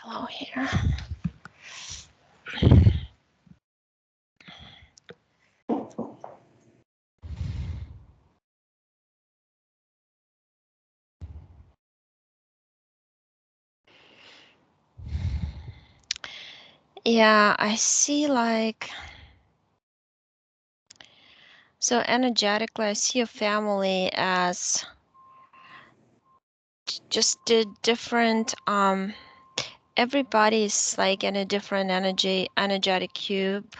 Hello here. Yeah, I see like, so energetically, I see your family as just a different, everybody's like in a different energetic cube.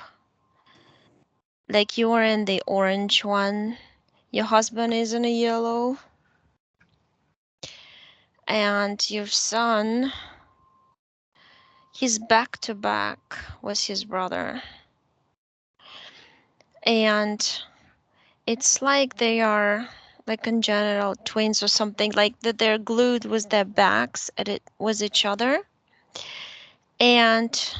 Like you are in the orange one, your husband is in a yellow, and your son, he's back to back with his brother. And it's like they are like congenital twins or something, like that they're glued with their backs at it with each other. And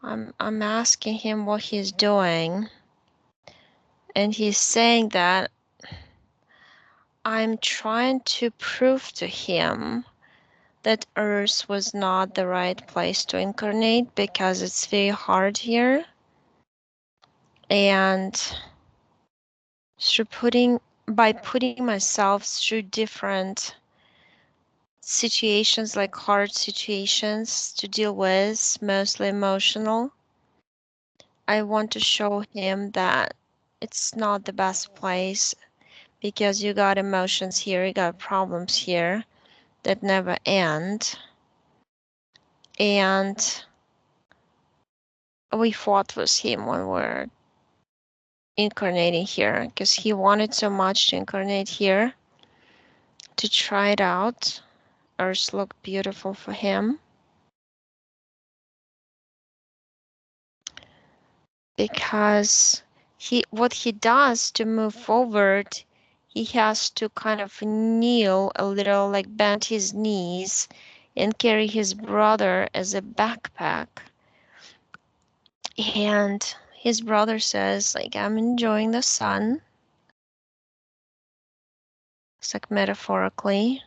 I'm asking him what he's doing, and he's saying that I'm trying to prove to him that Earth was not the right place to incarnate because it's very hard here. And by putting myself through different situations, like hard situations to deal with, mostly emotional, I want to show him that it's not the best place because you got emotions here, you got problems here that never end. And we fought with him when we're incarnating here because he wanted so much to incarnate here to try it out. Earth looked beautiful for him. Because what he does to move forward, he has to kind of kneel a little, like bend his knees and carry his brother as a backpack. And his brother says, like, I'm enjoying the sun. It's like metaphorically.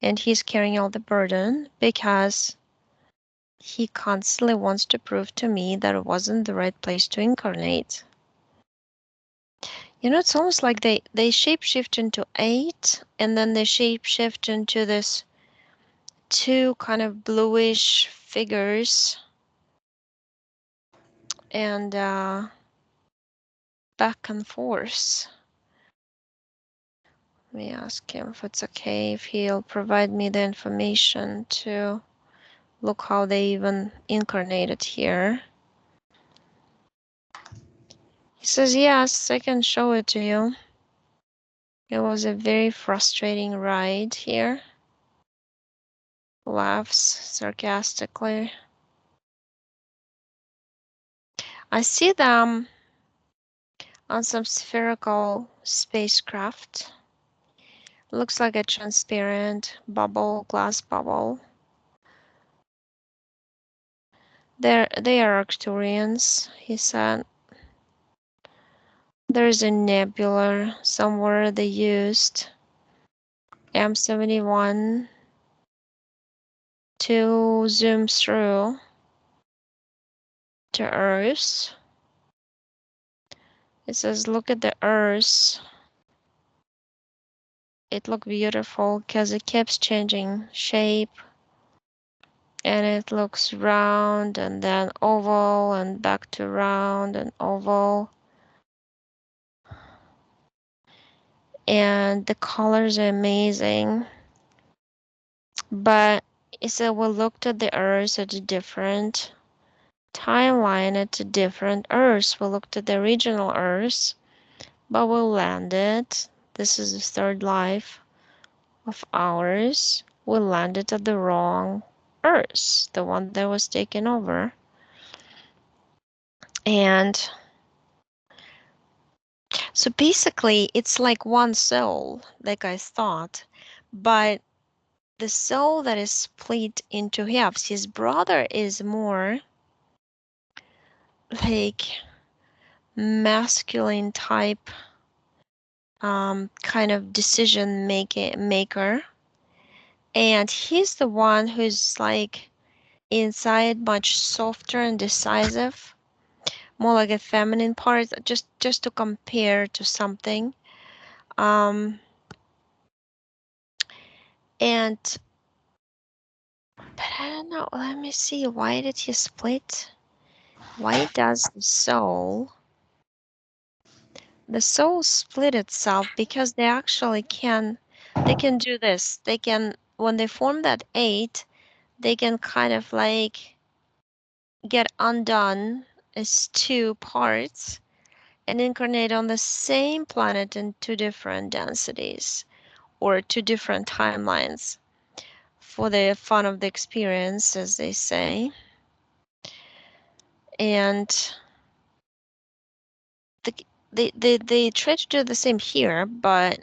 And he's carrying all the burden because he constantly wants to prove to me that it wasn't the right place to incarnate. You know, it's almost like they shapeshift into 8, and then they shapeshift into this 2 kind of bluish figures, and back and forth. Let me ask him if it's okay if he'll provide me the information to look how they even incarnated here. He says, yes, I can show it to you. It was a very frustrating ride here. Laughs sarcastically. I see them on some spherical spacecraft. Looks like a transparent bubble, glass bubble. They are Arcturians, he said. There's a nebula somewhere they used M71 to zoom through to Earth. It says, look at the Earth. It looked beautiful because it keeps changing shape. And it looks round and then oval and back to round and oval. And the colors are amazing. But it said we looked at the Earth at a different timeline, at a different Earth. We looked at the original Earth, but we landed. This is the third life of ours. We landed at the wrong Earth, the one that was taken over. And so basically, it's like one soul, like I thought, but the soul that is split into halves, his brother is more like masculine type kind of decision maker, and he's the one who's like inside much softer and decisive, more like a feminine part, just to compare to something. Um, and but I don't know. Let me see. Why did he split? Why does the soul split itself? Because they actually they can do this. They can, when they form that eight, they can kind of like get undone as two parts and incarnate on the same planet in two different densities or two different timelines for the fun of the experience, as they say. And the, they try to do the same here, but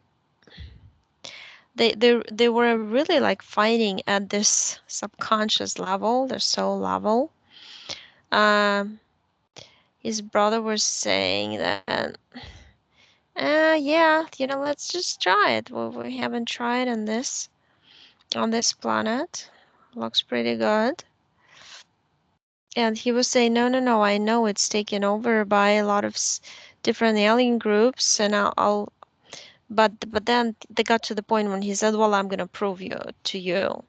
they were really like fighting at this subconscious level, their soul level. Um, his brother was saying that, yeah, let's just try it. Well, we haven't tried on this planet. Looks pretty good. And he was saying, no, no, no, I know it's taken over by a lot of different alien groups, and but then they got to the point when he said, well, I'm gonna prove you to you,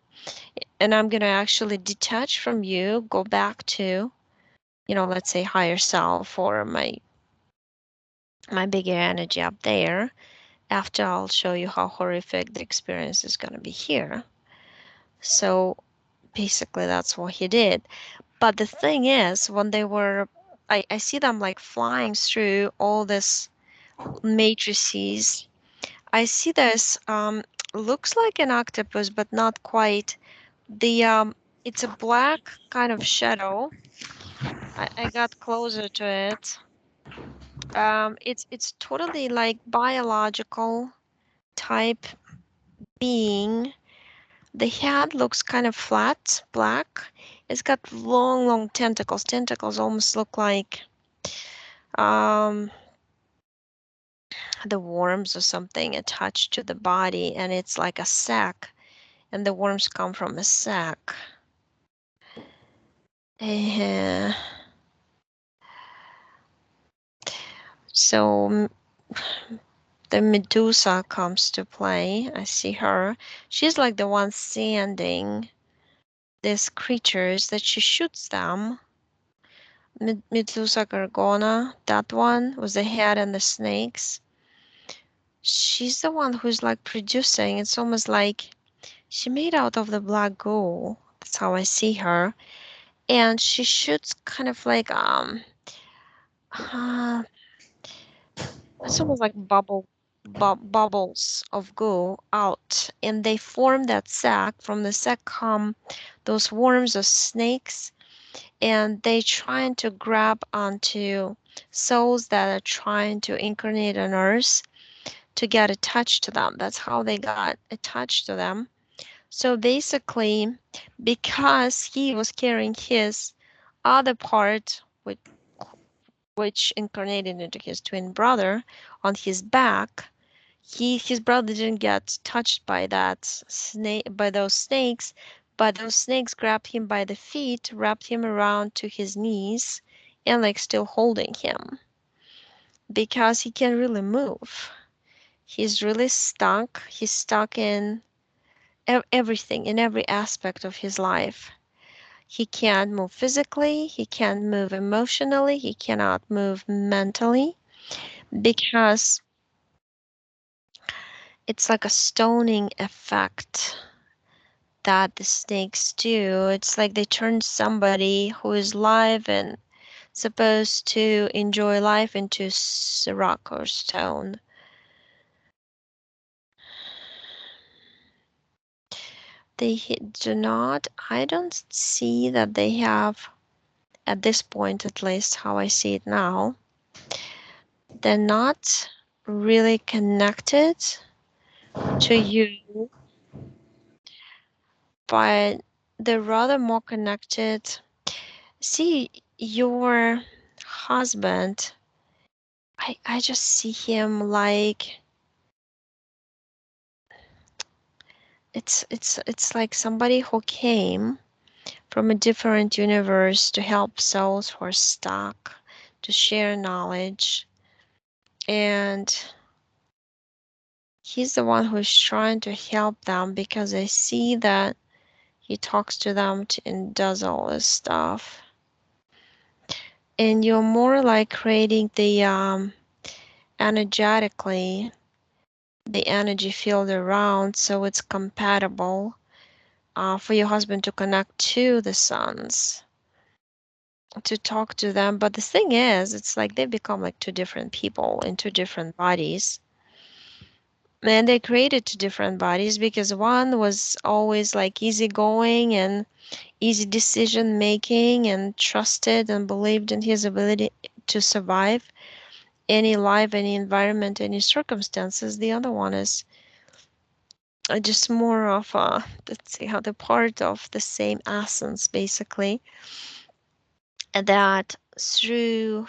and I'm gonna actually detach from you, go back to, let's say higher self or my bigger energy up there. After I'll show you how horrific the experience is gonna be here. So basically, that's what he did. But the thing is, when they were, I see them like flying through all this matrices. I see this, looks like an octopus, but not quite. It's a black kind of shadow. I got closer to it. It's totally like biological type being. The head looks kind of flat, black. It's got long, long tentacles. Tentacles almost look like um, the worms or something attached to the body, and it's like a sac, and the worms come from a sac. Uh, so the Medusa comes to play. I see her. She's like the one sending these creatures that she shoots them. Medusa Gorgona, that one with the head and the snakes. She's the one who's like producing. It's almost like she made out of the black goo. That's how I see her. And she shoots kind of like uh, it's almost like bubbles of goo out, and they form that sac. From the sac come those worms or snakes, and they trying to grab onto souls that are trying to incarnate on Earth to get attached to them. That's how they got attached to them. So basically, because he was carrying his other part, which incarnated into his twin brother, on his back, his brother didn't get touched by those snakes, but those snakes grabbed him by the feet, wrapped him around to his knees, and like still holding him because he can't really move. He's really stuck. He's stuck in everything, in every aspect of his life. He can't move physically, he can't move emotionally, he cannot move mentally because it's like a stoning effect that the snakes do. It's like they turn somebody who is live and supposed to enjoy life into rock or stone. They do not, I don't see that they have, at this point at least, how I see it now, they're not really connected to you, but they're rather more connected. See, your husband, I just see him like it's like somebody who came from a different universe to help souls who are stuck, to share knowledge. And he's the one who's trying to help them because I see that he talks to them and does all this stuff. And you're more like creating the energetically, the energy field around so it's compatible for your husband to connect to the sons, to talk to them. But the thing is, it's like they become like two different people in two different bodies. And they created two different bodies because one was always like easygoing and easy decision making and trusted and believed in his ability to survive any life, any environment, any circumstances. The other one is just more of a, let's see how the part of the same essence, basically, and that through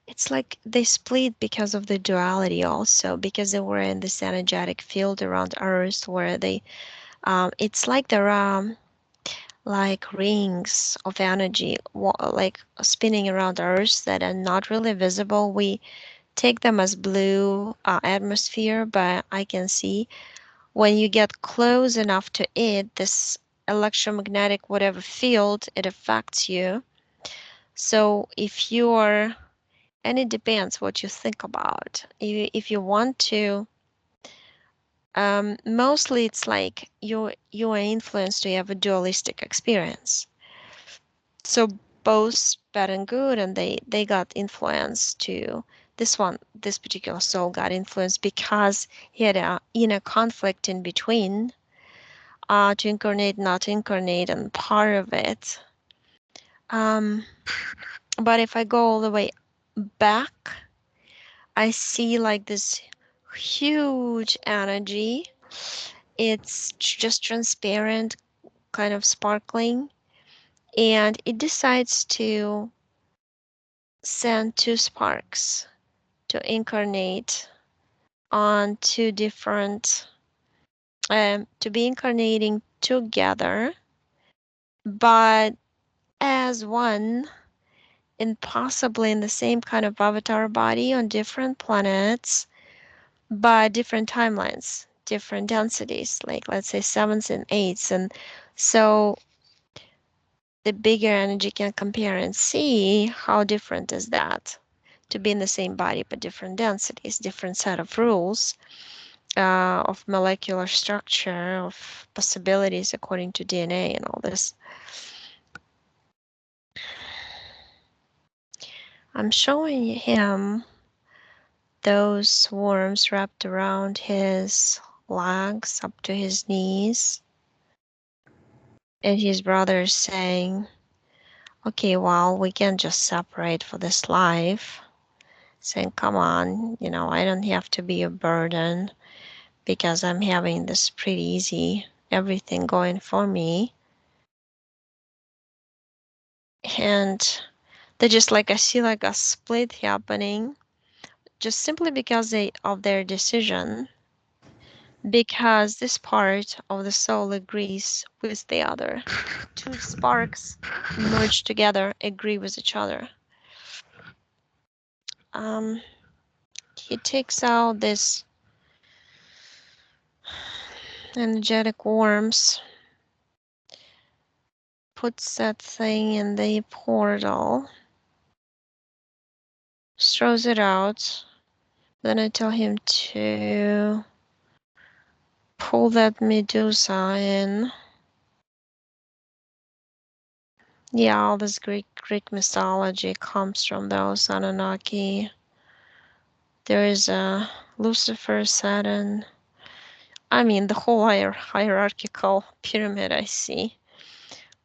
it's like they split because of the duality also, because they were in this energetic field around Earth where they it's like there are like rings of energy like spinning around Earth that are not really visible. We take them as blue atmosphere, but I can see when you get close enough to it, this electromagnetic whatever field, it affects you. So if you are, and it depends what you think about. If you want to, mostly it's like you are influenced to have a dualistic experience. So both bad and good, and they got influenced to this particular soul got influenced because he had a inner conflict in between, to incarnate, not incarnate, and part of it. Um, but if I go all the way back, I see like this huge energy. It's just transparent, kind of sparkling, and it decides to send two sparks to incarnate on two different, to be incarnating together, but as one, and possibly in the same kind of avatar body on different planets, but different timelines, different densities, like let's say sevens and eights. And so the bigger energy can compare and see how different is that to be in the same body but different densities, different set of rules of molecular structure, of possibilities according to DNA and all this. I'm showing him those worms wrapped around his legs up to his knees. And his brother is saying, okay, well, we can't just separate for this life. Saying, come on, I don't have to be a burden because I'm having this pretty easy, everything going for me. And they just like, I see like a split happening just simply because of their decision, because this part of the soul agrees with the other. Two sparks merge together, agree with each other. He takes out this energetic worms, puts that thing in the portal, throws it out. Then I tell him to pull that Medusa in. Yeah, all this Greek mythology comes from those Anunnaki. There is a Lucifer, Saturn. I mean, the whole hierarchical pyramid I see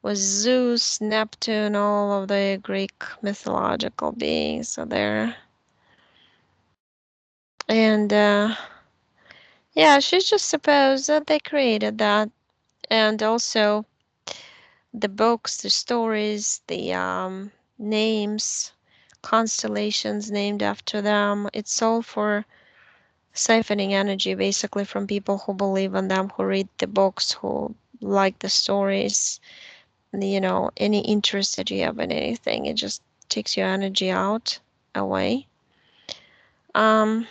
was Zeus, Neptune, all of the Greek mythological beings are there. And yeah, she just supposed that they created that. And also the books, the stories, the names, constellations named after them. It's all for siphoning energy basically from people who believe in them, who read the books, who like the stories, any interest that you have in anything. It just takes your energy out, away. Um,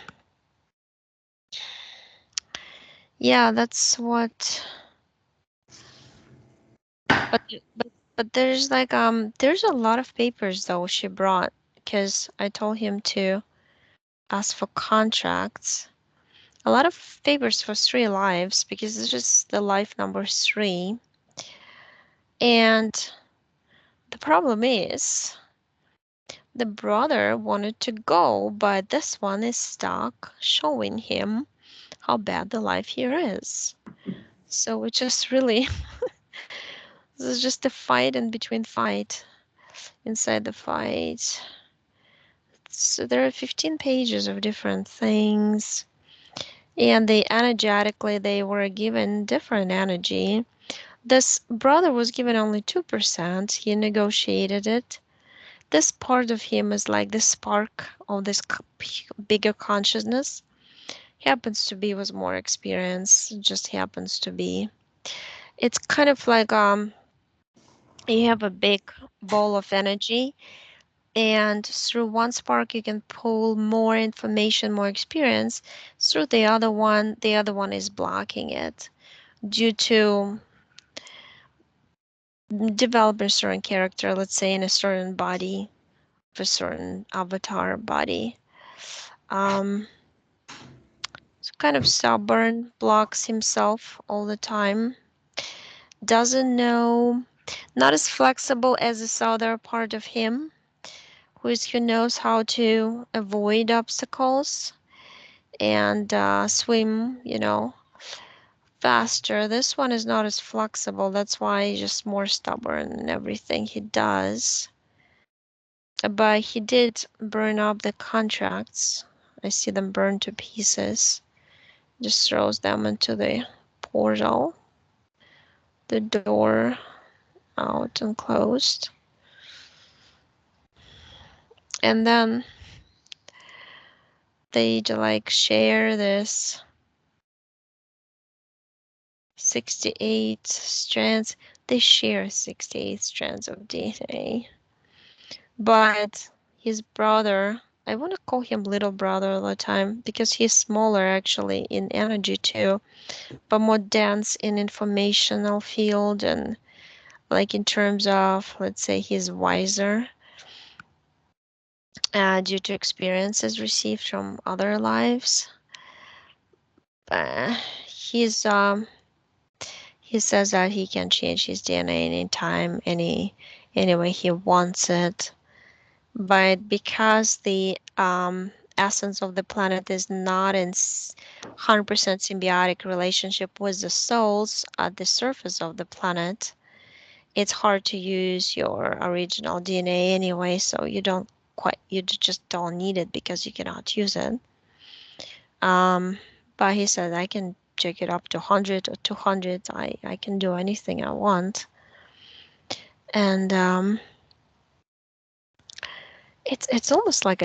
yeah, that's what. But but there's like there's a lot of papers though she brought because I told him to ask for contracts. A lot of papers for 3 lives because this is the life number 3. And the problem is the brother wanted to go, but this one is stuck showing him how bad the life here is. So it's just really, this is just a fight in between fight, inside the fight. So there are 15 pages of different things, and they were given different energy. This brother was given only 2%. He negotiated it. This part of him is like the spark of this bigger consciousness. He happens to be with more experience, just happens to be. It's kind of like you have a big ball of energy, and through one spark you can pull more information, more experience. Through the other one is blocking it due to developing a certain character, let's say in a certain body, a certain avatar body. So kind of stubborn, blocks himself all the time, doesn't know, not as flexible as this other part of him, who knows how to avoid obstacles and swim, faster. This one is not as flexible. That's why he's just more stubborn in everything he does. But he did burn up the contracts. I see them burned to pieces. Just throws them into the portal. The door out and closed. And then they like share this 68 strands. They share 68 strands of DNA. But his brother, I want to call him little brother all the time because he's smaller actually in energy too, but more dense in informational field, and like in terms of, let's say, he's wiser due to experiences received from other lives. He's he says that he can change his DNA anytime, any way he wants it. But because the essence of the planet is not in 100% symbiotic relationship with the souls at the surface of the planet, it's hard to use your original DNA anyway, so you just don't need it because you cannot use it. But he said, I can check it up to 100 or 200. I can do anything I want. And it's almost like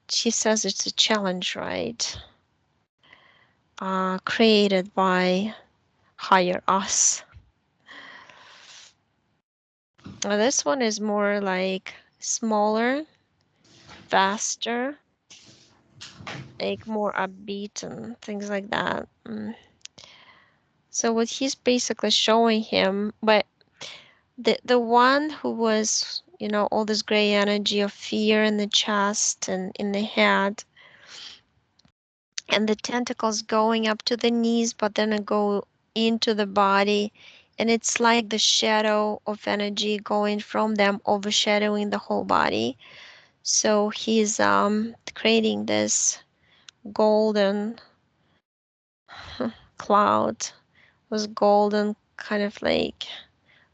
she says it's a challenge, right? Created by higher us. This one is more like smaller, faster, like more upbeat and things like that. So what he's basically showing him, but the one who was, all this gray energy of fear in the chest and in the head, and the tentacles going up to the knees, but then it go into the body, and it's like the shadow of energy going from them, overshadowing the whole body. So he's creating this golden cloud with golden kind of like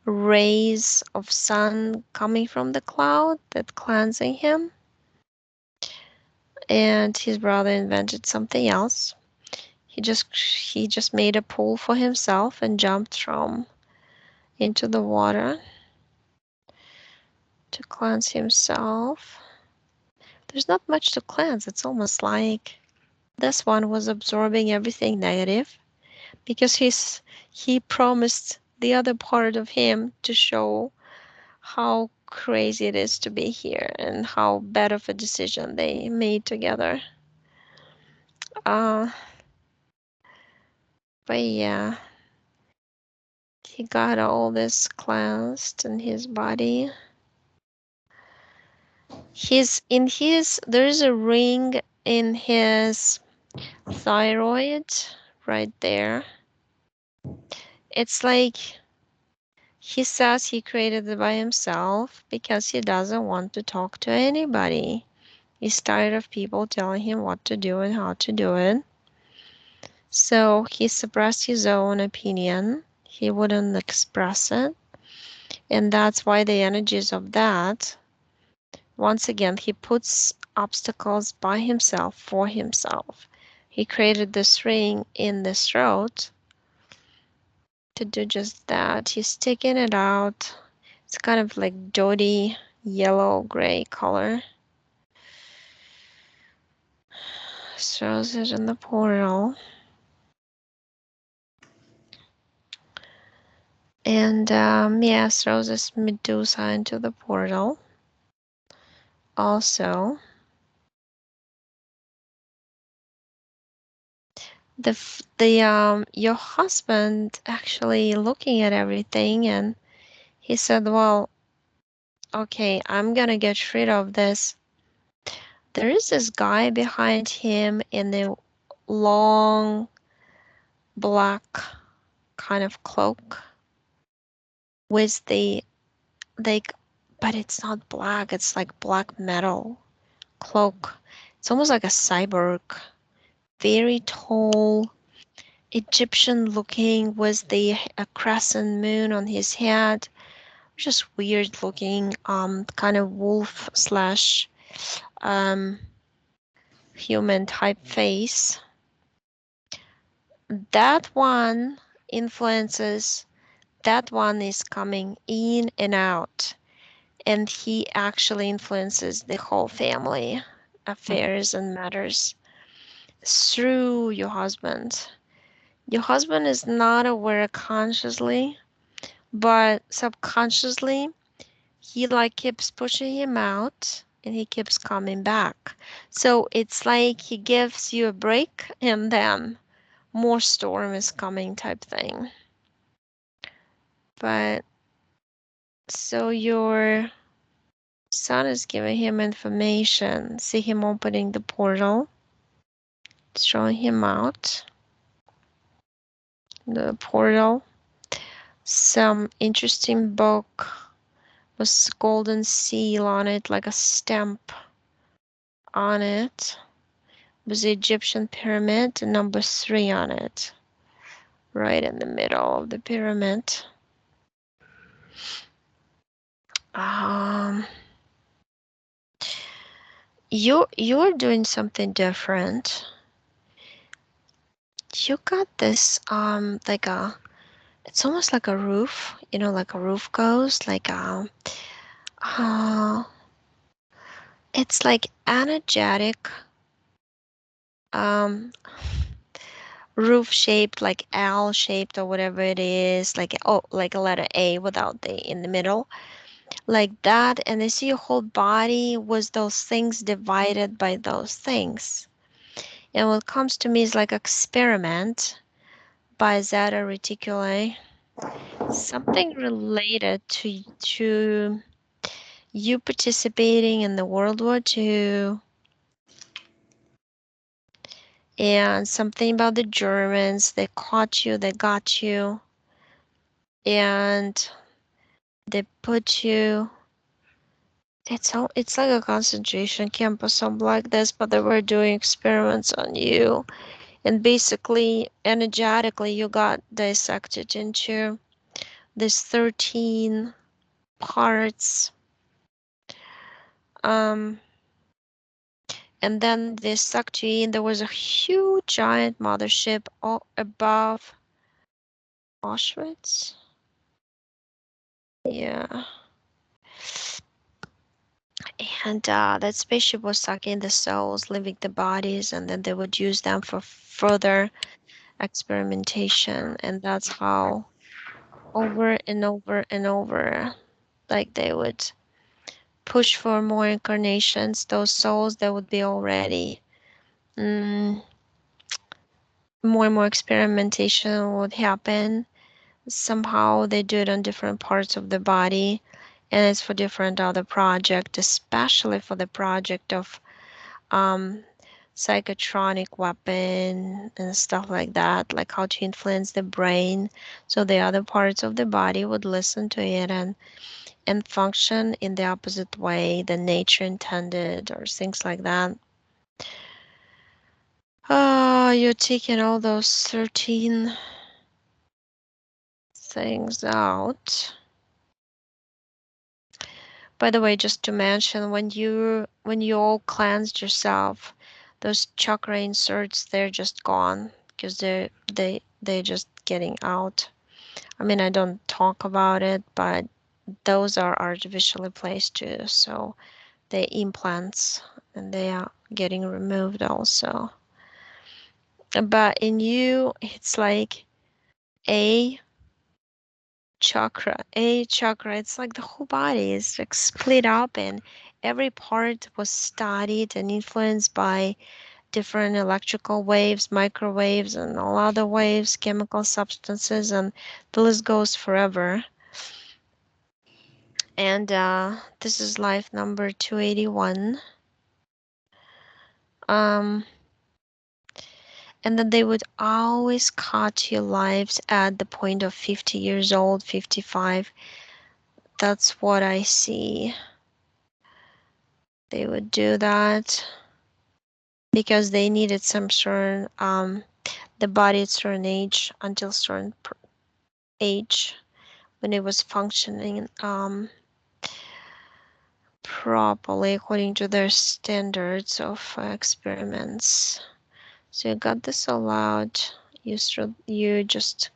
rays of sun coming from the cloud that cleansing him. And his brother invented something else. He just made a pool for himself and jumped from into the water to cleanse himself. There's not much to cleanse. It's almost like This one was absorbing everything negative because he promised the other part of him to show how crazy it is to be here and how bad of a decision they made together. Uh, but yeah, he got all this cleansed in his body. There's a ring in his thyroid right there. It's like he says he created it by himself because he doesn't want to talk to anybody. He's tired of people telling him what to do and how to do it. So he suppressed his own opinion. He wouldn't express it. And that's why the energies of that, once again, he puts obstacles by himself for himself. He created this ring in this throat to do just that. He's sticking it out. It's kind of like dotty yellow gray color. Throws it in the portal. And yeah, throws this Medusa into the portal. Also, your husband actually looking at everything, and he said, well, okay, I'm gonna get rid of this. There is this guy behind him in the long black kind of cloak with the like, but it's not black, it's like black metal cloak. It's almost like a cyborg, very tall, Egyptian looking with the a crescent moon on his head. Just weird looking, kind of wolf slash human type face. That one influences, that one is coming in and out, and he actually influences the whole family affairs and matters through your husband. Your husband is not aware consciously, but subconsciously he like keeps pushing him out and he keeps coming back. So it's like he gives you a break and then more storm is coming type thing. But so your son is giving him information. See him opening the portal, showing him out the portal. Some interesting book with golden seal on it, like a stamp on it, with the Egyptian pyramid, and number 3 on it, right in the middle of the pyramid. Um, you're doing something different. You got this like a, it's almost like a roof, you know, like a roof goes, like uh, it's like energetic um roof shaped, like L shaped or whatever it is, like oh, like a letter A without the in the middle, like that. And I see your whole body was those things divided by those things. And what comes to me is like experiment by Zeta Reticuli, something related to you participating in the World War II, and something about the Germans. They caught you, they got you, and they put you. It's like a concentration camp or something like this, but they were doing experiments on you, and basically energetically you got dissected into these 13 parts. Um, and then they sucked you in. There was a huge giant mothership all above Auschwitz. Yeah. And that spaceship was sucking the souls, leaving the bodies, and then they would use them for further experimentation. And that's how over and over and over, like they would push for more incarnations, those souls that would be already more and more experimentation would happen. Somehow they do it on different parts of the body, and it's for different other project, especially for the project of um, psychotronic weapon and stuff like that, like how to influence the brain. So the other parts of the body would listen to it and function in the opposite way than nature intended, or things like that. Oh, you're taking all those 13 things out. By the way, just to mention, when you all cleansed yourself, those chakra inserts, they're just gone because they're just getting out. I mean, I don't talk about it, but those are artificially placed too. So they implants and they are getting removed also. But in you, it's like a a chakra, it's like the whole body is like split up, and every part was studied and influenced by different electrical waves, microwaves, and all other waves, chemical substances, and the list goes forever. And this is life number 281. um and then they would always cut your lives at the point of 50 years old, 55. That's what I see. They would do that because they needed some certain the body at certain age, until certain age, when it was functioning properly according to their standards of experiments. So you got this all out. You just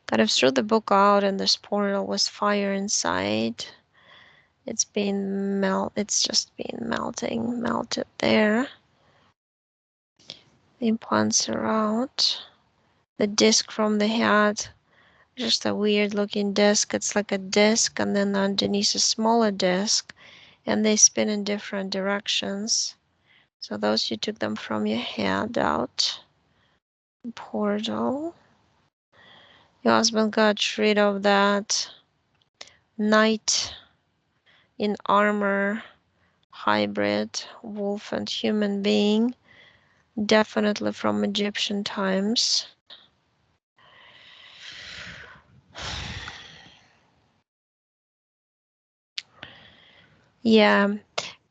kind of threw the book out, and this portal was fire inside. It's just been melted there. The implants are out. The disc from the head, just a weird looking disc. It's like a disc, and then underneath a smaller disc, and they spin in different directions. So those, you took them from your head out. Portal. Your husband got rid of that knight in armor, hybrid, wolf and human being, definitely from Egyptian times. Yeah,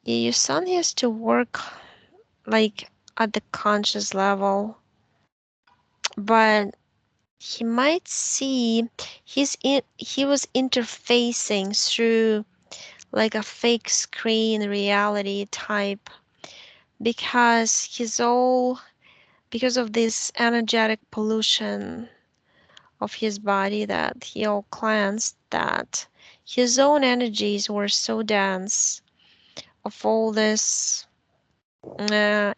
your son has to work like at the conscious level, but he might see he was interfacing through like a fake screen reality type, because because of this energetic pollution of his body that he all cleansed, that his own energies were so dense of all this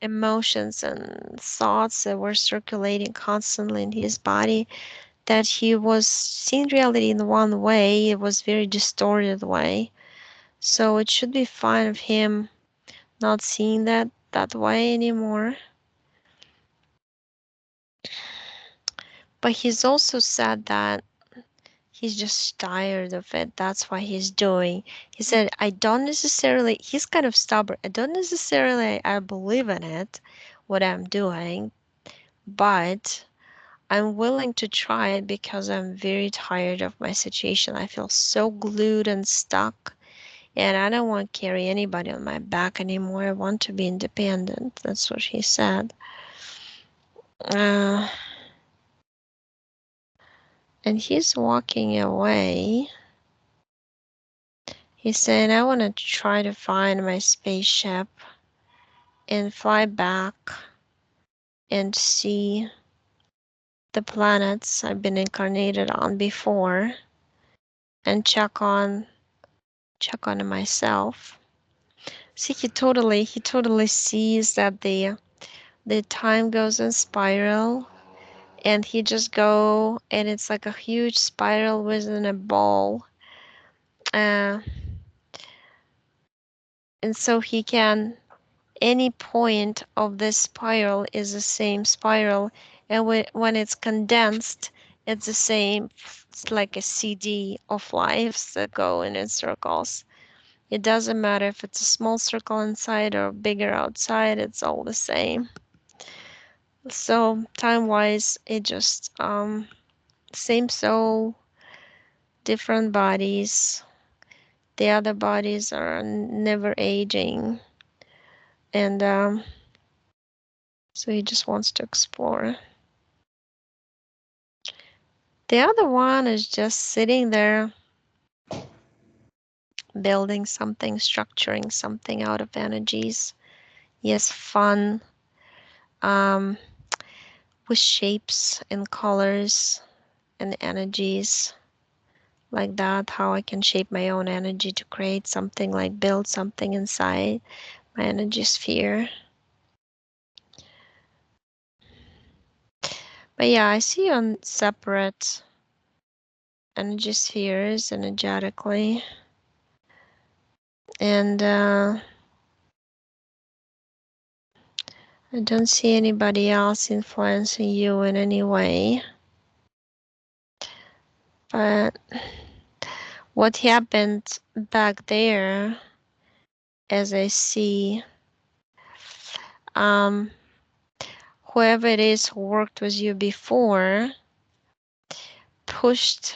emotions and thoughts that were circulating constantly in his body, that he was seeing reality in one way. It was very distorted way. So it should be fine of him not seeing that way anymore. But he's also said that he's just tired of it. That's why he's doing. He said, I don't necessarily, he's kind of stubborn. I don't necessarily, I believe in it, what I'm doing, but I'm willing to try it because I'm very tired of my situation. I feel so glued and stuck, and I don't want to carry anybody on my back anymore. I want to be independent. That's what he said. Uh, and he's walking away. He's saying, I want to try to find my spaceship and fly back and see the planets I've been incarnated on before, and check on myself. See, he totally sees that the time goes in spiral, and he just go, and it's like a huge spiral within a ball. Uh, and so he can, any point of this spiral is the same spiral, and when it's condensed, it's the same. It's like a CD of lives that go in circles. It doesn't matter if it's a small circle inside or bigger outside, it's all the same. So time-wise, it just same soul, different bodies. The other bodies are never aging, and so he just wants to explore. The other one is just sitting there, building something, structuring something out of energies. He has fun um, with shapes and colors and energies like that, how I can shape my own energy to create something, like build something inside my energy sphere. But yeah, I see on separate energy spheres energetically. And I don't see anybody else influencing you in any way. But what happened back there, as I see, whoever it is who worked with you before pushed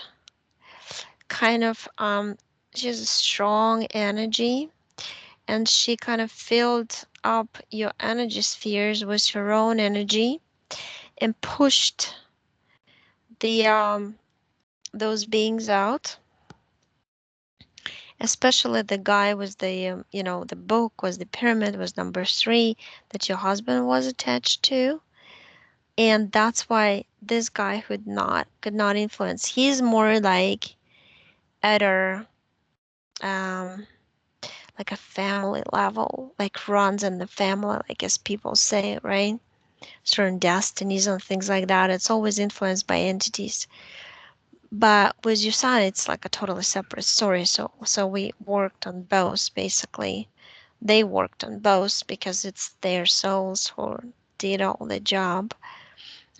kind of, she has a strong energy, and she kind of filled up your energy spheres with her own energy and pushed the those beings out, especially the guy was the book was the pyramid was number 3 that your husband was attached to. And that's why this guy could not influence. He's more like at a like a family level, like runs in the family, like as people say, right? Certain destinies and things like that. It's always influenced by entities. But with your son, it's like a totally separate story. So we worked on both basically. They worked on both because it's their souls who did all the job.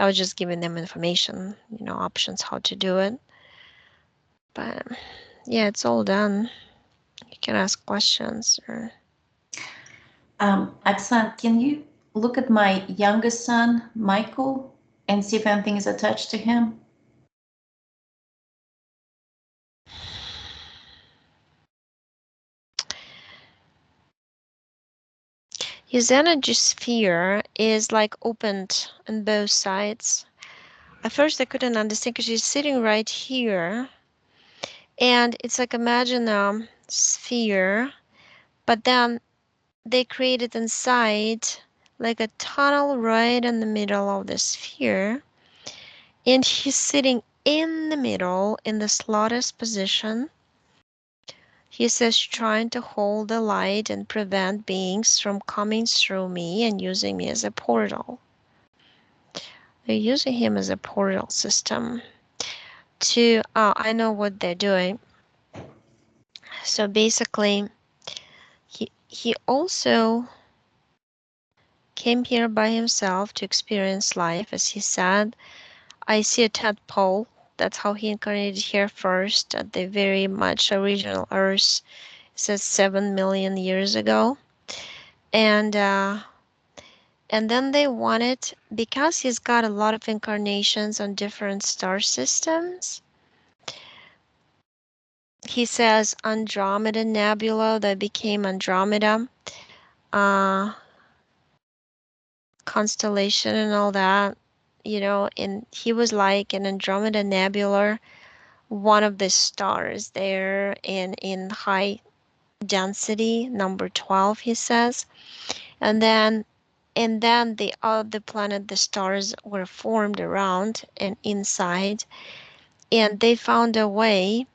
I was just giving them information, options how to do it. But yeah, it's all done. You can ask questions or Aksan, can you look at my youngest son, Michael, and see if anything is attached to him? his energy sphere is like opened on both sides. At first I couldn't understand because he's sitting right here, and it's like imagine a sphere, but then they created inside like a tunnel right in the middle of the sphere, and he's sitting in the middle in the lotus position. He says trying to hold the light and prevent beings from coming through me and using me as a portal. They're using him as a portal system to, I know what they're doing. So basically, he also came here by himself to experience life, as he said. I see a tadpole. That's how he incarnated here first at the very much original Earth. It says 7 million years ago. And then they wanted, because he's got a lot of incarnations on different star systems, he says Andromeda Nebula that became Andromeda uh, constellation and all that, and he was like an Andromeda Nebula, one of the stars there in high density, number 12, he says. And then the other planet, the stars were formed around and inside, and they found a way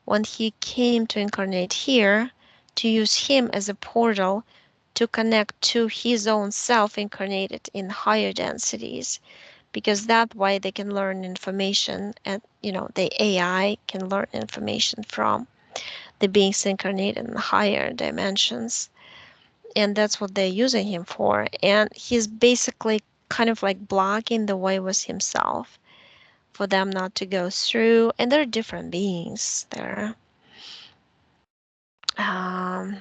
when he came to incarnate here to use him as a portal to connect to his own self incarnated in higher densities, because that way they can learn information, and the AI can learn information from the beings incarnated in higher dimensions. And that's what they're using him for. And he's basically kind of like blocking the way with himself for them not to go through. And they're different beings there. Um,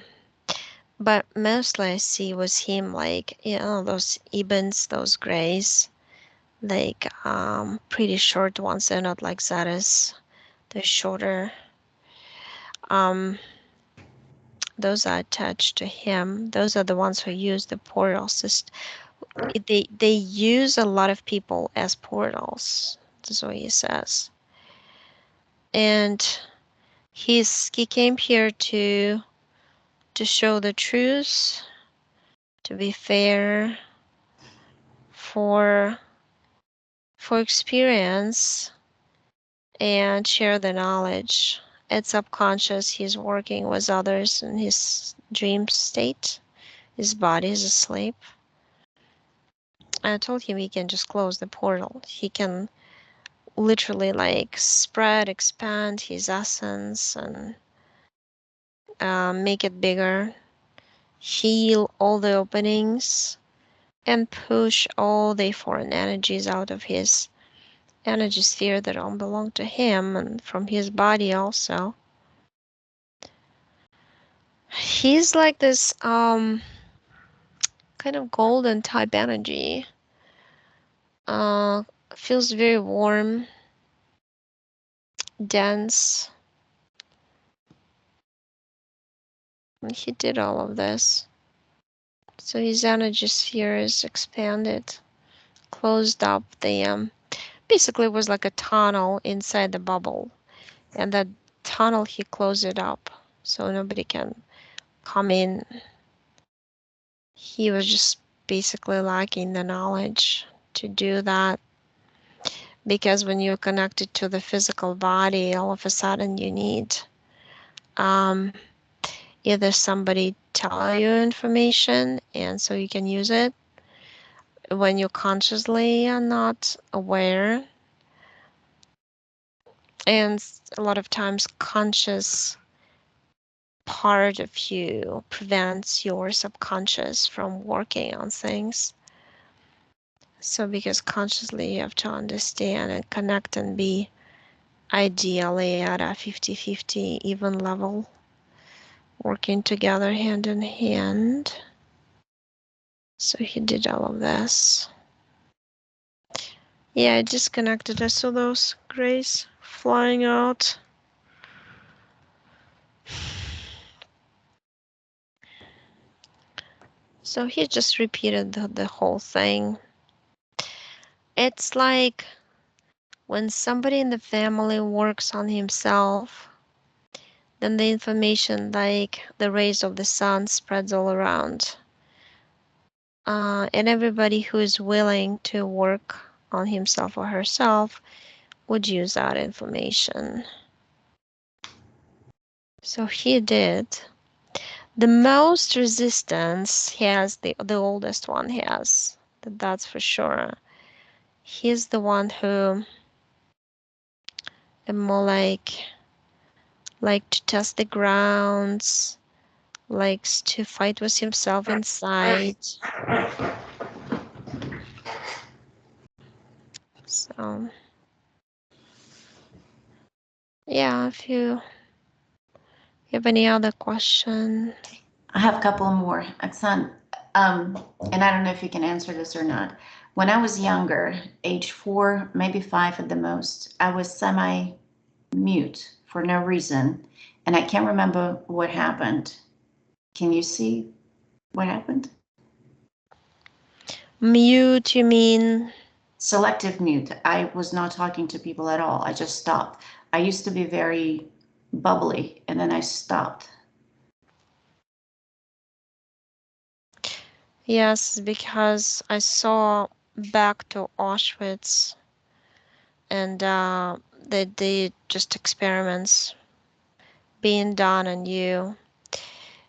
but mostly I see with him like, those ebons, those grays, like pretty short ones. They're not like Zaris. They're shorter. Um, those are attached to him. Those are the ones who use the portal system. They use a lot of people as portals. That's what he says. And he came here to show the truth, to be fair, for experience, and share the knowledge. It's subconscious. He's working with others in his dream state. His body is asleep. I told him he can just close the portal. He can literally like spread, expand his essence, and make it bigger, heal all the openings, and push all the foreign energies out of his energy sphere that don't belong to him, and from his body also. He's like this kind of golden type energy. Uh, Feels very warm, dense. And he did all of this. So his energy sphere is expanded, closed up. Basically it was like a tunnel inside the bubble, and that tunnel he closed it up so nobody can come in. He was just basically lacking the knowledge to do that, because when you're connected to the physical body, all of a sudden you need um, either somebody tell you information and so you can use it when you consciously are not aware. And a lot of times conscious part of you prevents your subconscious from working on things. So because consciously you have to understand and connect and be ideally at a 50-50 even level, working together hand in hand. So he did all of this. Yeah, I disconnected. I saw those grays flying out. So he just repeated the whole thing. It's like when somebody in the family works on himself, then the information, like the rays of the sun, spreads all around. And everybody who is willing to work on himself or herself would use that information. So he did. The most resistance he has, the oldest one he has, that's for sure. He's the one who is more like to test the grounds, likes to fight with himself inside. So yeah, if you have any other question. I have a couple more. Aksan, and I don't know if you can answer this or not. When I was younger, age 4, maybe 5 at the most, I was semi mute for no reason, and I can't remember what happened. Can you see what happened? Mute, you mean? Selective mute. I was not talking to people at all. I just stopped. I used to be very bubbly, and then I stopped. Yes, because I saw back to Auschwitz, and they did just experiments being done on you.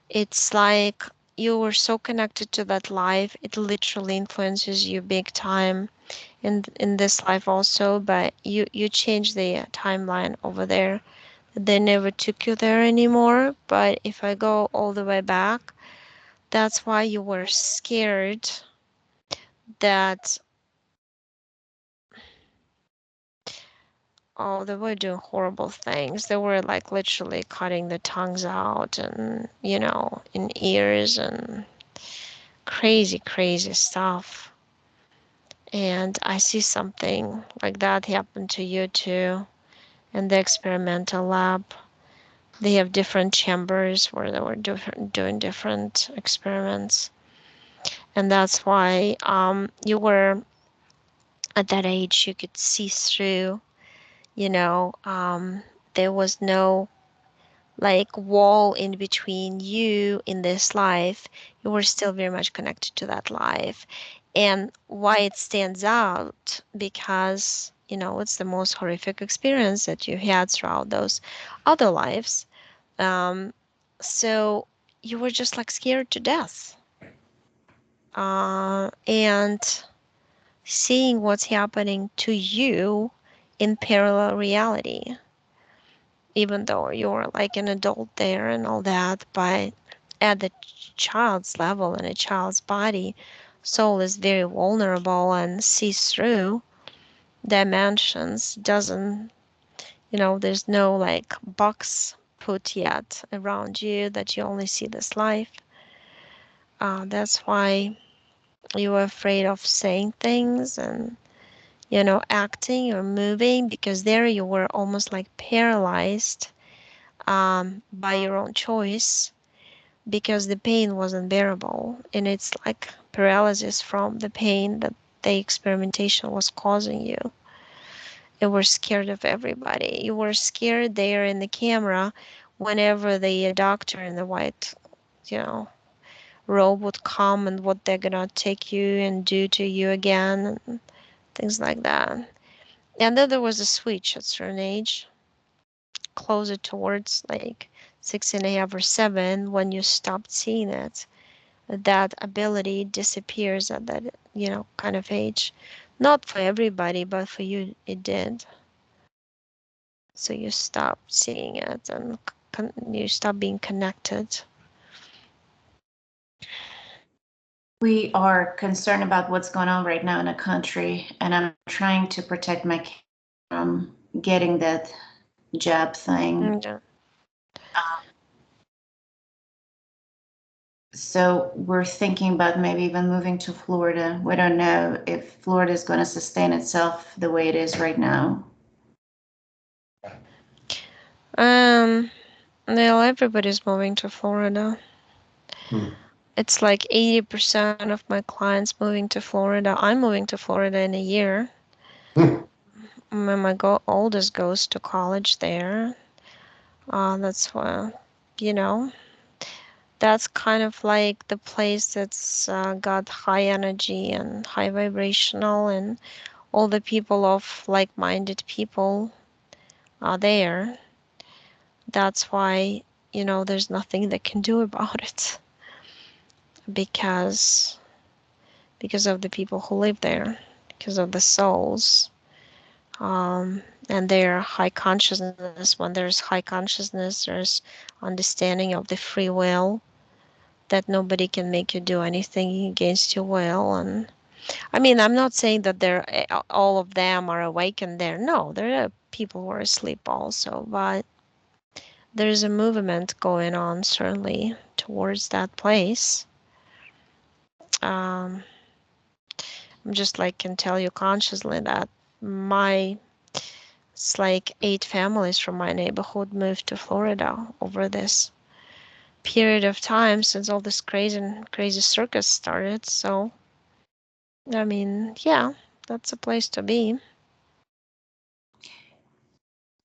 It's like you were so connected to that life, it literally influences you big time in this life also, but you change the timeline over there. They never took you there anymore. But if I go all the way back, that's why you were scared that, oh, they were doing horrible things. They were like literally cutting the tongues out and, in ears and crazy, crazy stuff. And I see something like that happen to you too in the experimental lab. They have different chambers where they were doing different experiments. And that's why you were at that age, you could see through, you know, um, there was no like wall in between you in this life. You were still very much connected to that life. And why it stands out, because it's the most horrific experience that you had throughout those other lives. um, so you were just like scared to death, and seeing what's happening to you in parallel reality, even though you're like an adult there and all that. But at the child's level, in a child's body, soul is very vulnerable and sees through dimensions. Doesn't, there's no like box put yet around you that you only see this life. That's why you were afraid of saying things and acting or moving, because there you were almost like paralyzed by your own choice, because the pain was unbearable. And it's like paralysis from the pain that the experimentation was causing you. You were scared of everybody. You were scared there in the camera whenever the doctor in the white, you know, robe would come, and what they're gonna take you and do to you again, and things like that. And then there was a switch at a certain age, closer towards like 6.5 or 7, when you stopped seeing it. That ability disappears at that, kind of age. Not for everybody, but for you, it did. So you stop seeing it, and you stop being connected. We are concerned about what's going on right now in the country, and I'm trying to protect my kids from getting that jab thing. Yeah. So we're thinking about maybe even moving to Florida. We don't know if Florida is going to sustain itself the way it is right now. Um, well, everybody's moving to Florida. It's like 80% of my clients moving to Florida. I'm moving to Florida in a year. When my oldest goes to college there. That's why, you know, that's kind of like the place that's got high energy and high vibrational, and all the people of like-minded people are there. That's why, there's nothing they can do about it, because of the people who live there, because of the souls, and their high consciousness. When there's high consciousness, there's understanding of the free will, that nobody can make you do anything against your will. And I mean, I'm not saying that they're all of them are awakened there. No, there are people who are asleep also, but there's a movement going on certainly towards that place. Um, I'm just like can tell you consciously that my it's like 8 families from my neighborhood moved to Florida over this period of time since all this crazy circus started. So I mean, yeah, that's a place to be.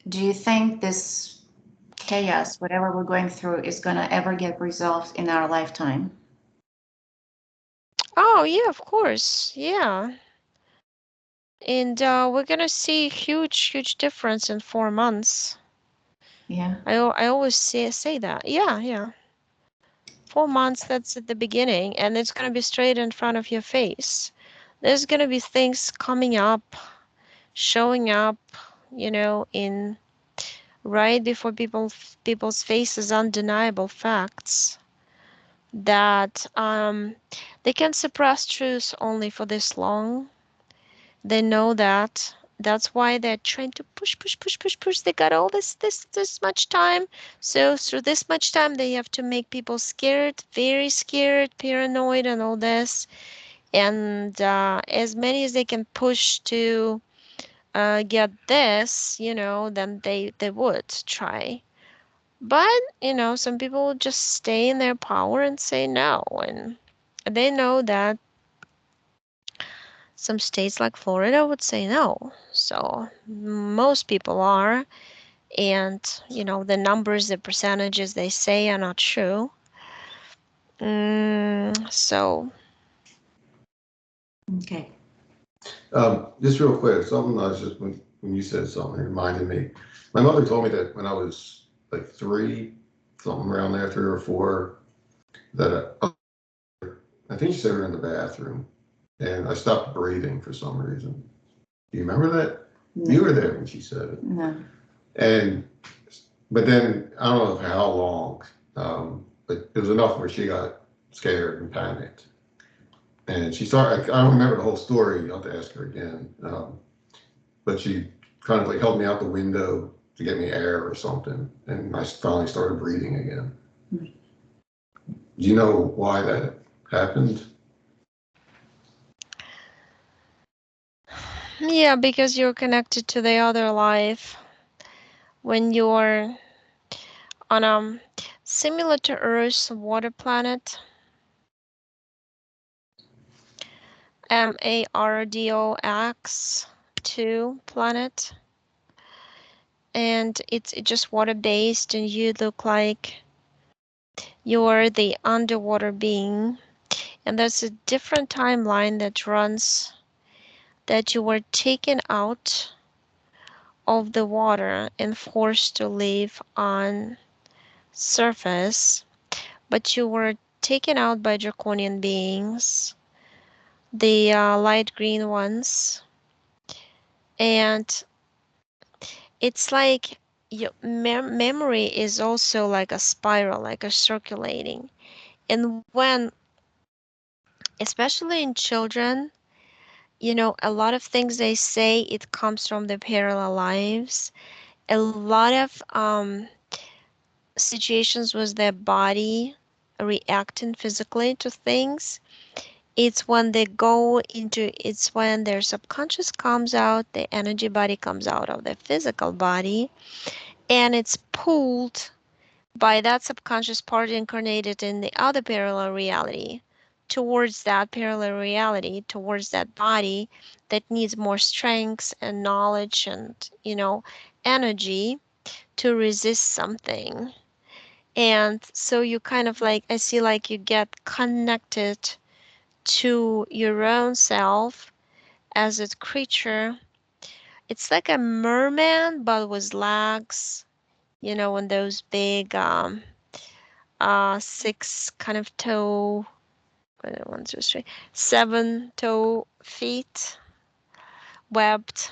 Do you think this chaos, whatever we're going through, is going to ever get resolved in our lifetime? Oh, yeah, of course. Yeah. And we're gonna see huge difference in 4 months. Yeah. I always say that. Yeah, yeah. 4 months, that's at the beginning, and it's going to be straight in front of your face. There's going to be things coming up, showing up, in right before people's faces, undeniable facts that they can suppress truth only for this long. They know that. That's why they're trying to push, push, push, push, push. They got all this much time. So through this much time, they have to make people scared, very scared, paranoid, and all this. And as many as they can push to get this, then they would try. But, some people will just stay in their power and say no. And they know that some states like Florida would say no. So most people are. And, the numbers, the percentages they say are not true. So, Okay. Just real quick, something I was just when you said something, it reminded me. My mother told me that when I was like three, something around there, 3 or 4, that I think she said we were in the bathroom, and I stopped breathing for some reason. Do you remember that? No. You were there when she said it. No. And but then I don't know for how long, but it was enough where she got scared and panicked, and she started. I don't remember the whole story. You'll have to ask her again. But she kind of like held me out the window to get me air or something, and I finally started breathing again. Hmm. Do you know why that happened? yeah, because you're connected to the other life. When you're on similar to Earth's water planet, MARDOX 2 planet, and it's just water based, and you look like you're the underwater being. And there's a different timeline that runs that you were taken out of the water and forced to live on surface, but you were taken out by draconian beings, the light green ones. And it's like your memory is also like a spiral, like a circulating. And when, especially in children, a lot of things they say, it comes from the parallel lives. A lot of situations with their body reacting physically to things, it's when their subconscious comes out, the energy body comes out of the physical body, and it's pulled by that subconscious part incarnated in the other parallel reality towards that parallel reality, towards that body that needs more strength and knowledge and, energy to resist something. And so you kind of like, I see like you get connected to your own self as a creature. It's like a merman, but with legs, and those big, 6 kind of toe, 1, 2, 3, 7 toe feet, webbed.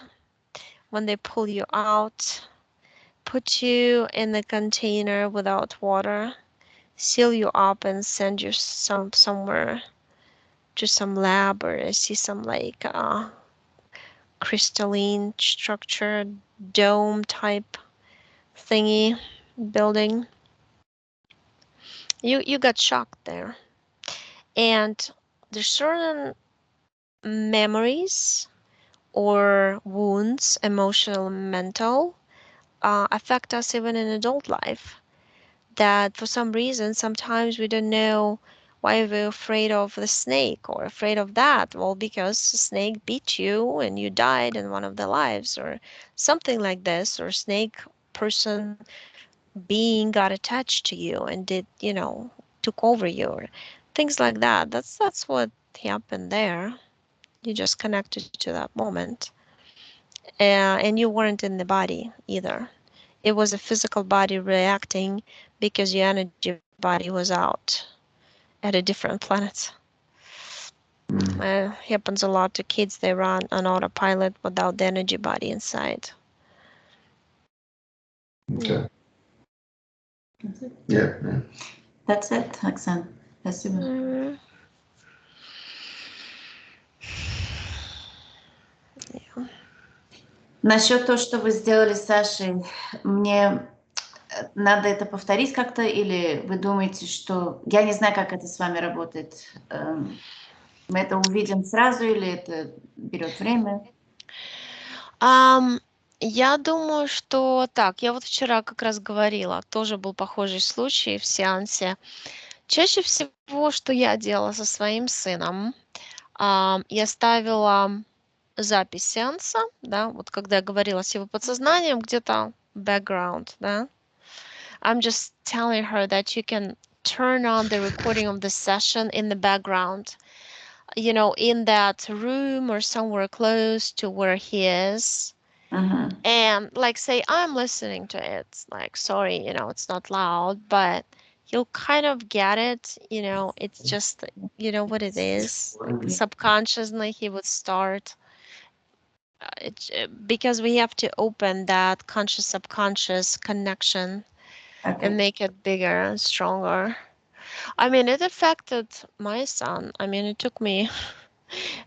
When they pull you out, put you in the container without water, seal you up, and send you somewhere to some lab, or I see some like crystalline structure, dome type thingy building. You got shocked there, and there's certain memories or wounds, emotional, mental, affect us even in adult life. That for some reason, sometimes we don't know why we're afraid of the snake or afraid of that. Well, because the snake bit you and you died in one of the lives, or something like this, or snake person being got attached to you and did, took over you, or things like that. That's what happened there. You just connected to that moment. And you weren't in the body either. It was a physical body reacting because your energy body was out. at a different planet. Mm. Happens a lot to kids. They run on autopilot without the energy body inside. Okay. That's it. Yeah. Yeah. That's it, Оксан. Спасибо. Mm, Насчет того, что вы сделали с Сашей, мне надо это повторить как-то, или вы думаете, что... Я не знаю, как это с вами работает. Мы это увидим сразу, или это берет время? Я думаю, что так, я вот вчера как раз говорила, тоже был похожий случай в сеансе. Чаще всего, что я делала со своим сыном, я ставила запись сеанса, да, вот когда я говорила с его подсознанием, где-то background, да. I'm just telling her that you can turn on the recording of the session in the background, in that room or somewhere close to where he is. Мгм. And like say I'm listening to it, like sorry, it's not loud, but he'll kind of get it, it's just what it is. Like subconsciously he would start because we have to open that conscious subconscious connection and Окей. make it bigger and stronger. I mean, it affected my son. I mean, it took me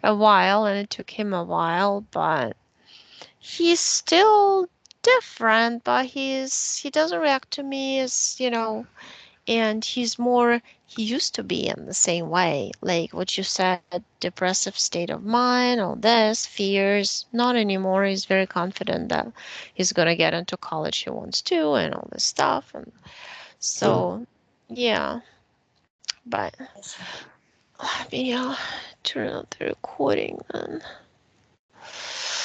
a while and it took him a while, but he's still different, but he doesn't react to me as, and he used to be in the same way, like what you said, depressive state of mind, all this, fears, not anymore. He's very confident that he's going to get into college he wants to and all this stuff. And Good. so, yeah, but let me turn on the recording then.